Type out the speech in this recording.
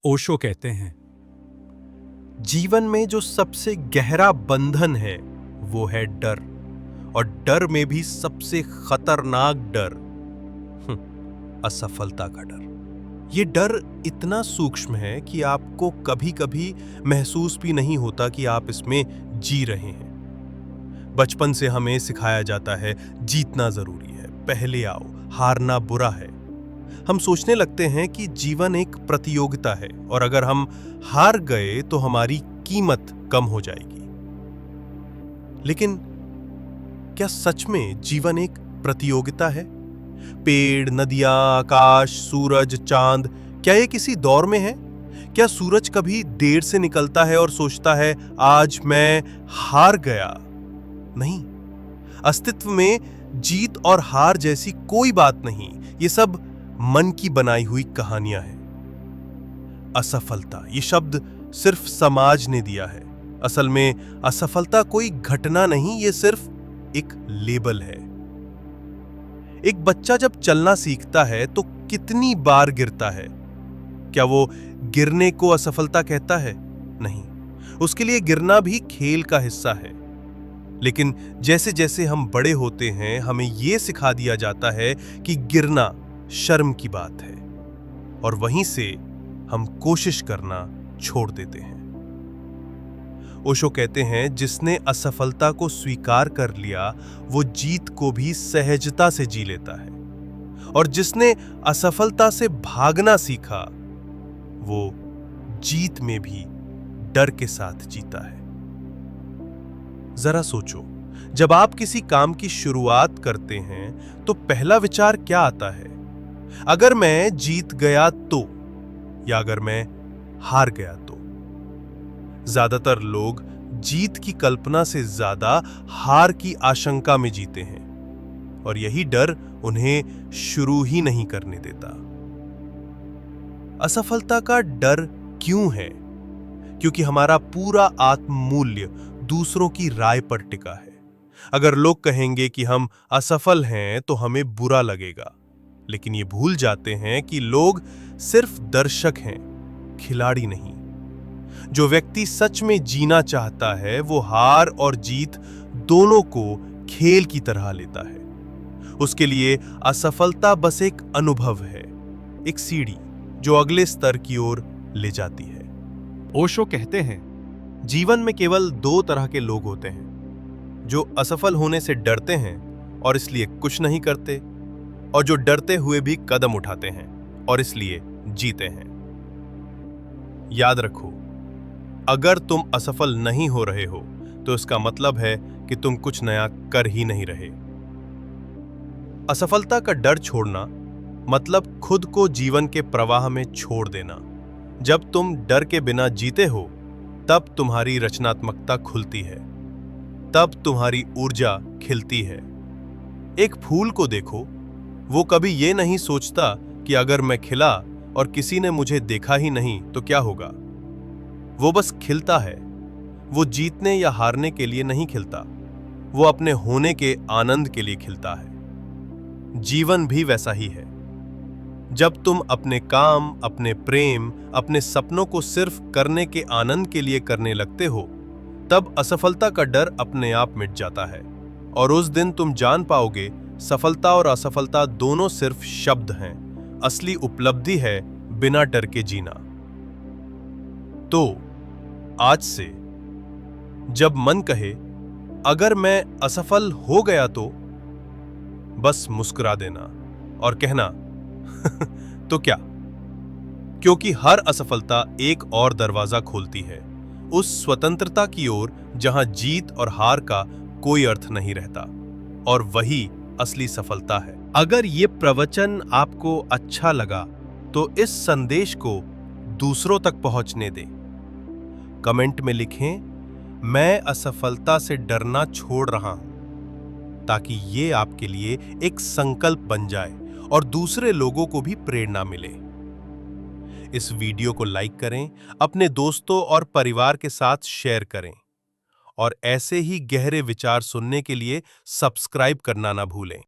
ओशो कहते हैं, जीवन में जो सबसे गहरा बंधन है वो है डर। और डर में भी सबसे खतरनाक डर असफलता का डर। ये डर इतना सूक्ष्म है कि आपको कभी कभी महसूस भी नहीं होता कि आप इसमें जी रहे हैं। बचपन से हमें सिखाया जाता है जीतना जरूरी है, पहले आओ, हारना बुरा है। हम सोचने लगते हैं कि जीवन एक प्रतियोगिता है और अगर हम हार गए तो हमारी कीमत कम हो जाएगी। लेकिन क्या सच में जीवन एक प्रतियोगिता है? पेड़, नदियां, आकाश, सूरज, चांद, क्या ये किसी दौर में है? क्या सूरज कभी देर से निकलता है और सोचता है आज मैं हार गया? नहीं, अस्तित्व में जीत और हार जैसी कोई बात नहीं। ये सब मन की बनाई हुई कहानियां हैं। असफलता ये शब्द सिर्फ समाज ने दिया है। असल में असफलता कोई घटना नहीं, ये सिर्फ एक लेबल है। एक बच्चा जब चलना सीखता है तो कितनी बार गिरता है? क्या वो गिरने को असफलता कहता है? नहीं, उसके लिए गिरना भी खेल का हिस्सा है। लेकिन जैसे जैसे हम बड़े होते हैं हमें यह सिखा दिया जाता है कि गिरना शर्म की बात है और वहीं से हम कोशिश करना छोड़ देते हैं। ओशो कहते हैं, जिसने असफलता को स्वीकार कर लिया वो जीत को भी सहजता से जी लेता है और जिसने असफलता से भागना सीखा वो जीत में भी डर के साथ जीता है। जरा सोचो, जब आप किसी काम की शुरुआत करते हैं तो पहला विचार क्या आता है? अगर मैं जीत गया तो, या अगर मैं हार गया तो? ज्यादातर लोग जीत की कल्पना से ज्यादा हार की आशंका में जीते हैं और यही डर उन्हें शुरू ही नहीं करने देता। असफलता का डर क्यों है? क्योंकि हमारा पूरा आत्म मूल्य दूसरों की राय पर टिका है। अगर लोग कहेंगे कि हम असफल हैं तो हमें बुरा लगेगा, लेकिन ये भूल जाते हैं कि लोग सिर्फ दर्शक हैं, खिलाड़ी नहीं। जो व्यक्ति सच में जीना चाहता है वो हार और जीत दोनों को खेल की तरह लेता है। उसके लिए असफलता बस एक अनुभव है, एक सीढ़ी जो अगले स्तर की ओर ले जाती है। ओशो कहते हैं, जीवन में केवल दो तरह के लोग होते हैं, जो असफल होने से डरते हैं और इसलिए कुछ नहीं करते, और जो डरते हुए भी कदम उठाते हैं और इसलिए जीते हैं। याद रखो, अगर तुम असफल नहीं हो रहे हो तो इसका मतलब है कि तुम कुछ नया कर ही नहीं रहे। असफलता का डर छोड़ना मतलब खुद को जीवन के प्रवाह में छोड़ देना। जब तुम डर के बिना जीते हो तब तुम्हारी रचनात्मकता खुलती है, तब तुम्हारी ऊर्जा खिलती है। एक फूल को देखो, वो कभी ये नहीं सोचता कि अगर मैं खिला और किसी ने मुझे देखा ही नहीं तो क्या होगा। वो बस खिलता है। वो जीतने या हारने के लिए नहीं खिलता, वो अपने होने के आनंद के लिए खिलता है। जीवन भी वैसा ही है। जब तुम अपने काम, अपने प्रेम, अपने सपनों को सिर्फ करने के आनंद के लिए करने लगते हो, तब असफलता का डर अपने आप मिट जाता है और उस दिन तुम जान पाओगे सफलता और असफलता दोनों सिर्फ शब्द हैं, असली उपलब्धि है बिना डर के जीना। तो आज से जब मन कहे अगर मैं असफल हो गया तो, बस मुस्कुरा देना और कहना तो क्या, क्योंकि हर असफलता एक और दरवाजा खोलती है उस स्वतंत्रता की ओर जहां जीत और हार का कोई अर्थ नहीं रहता, और वही असली सफलता है। अगर ये प्रवचन आपको अच्छा लगा तो इस संदेश को दूसरों तक पहुंचने दें। कमेंट में लिखें, मैं असफलता से डरना छोड़ रहा हूं, ताकि ये आपके लिए एक संकल्प बन जाए और दूसरे लोगों को भी प्रेरणा मिले। इस वीडियो को लाइक करें, अपने दोस्तों और परिवार के साथ शेयर करें और ऐसे ही गहरे विचार सुनने के लिए सब्सक्राइब करना ना भूलें।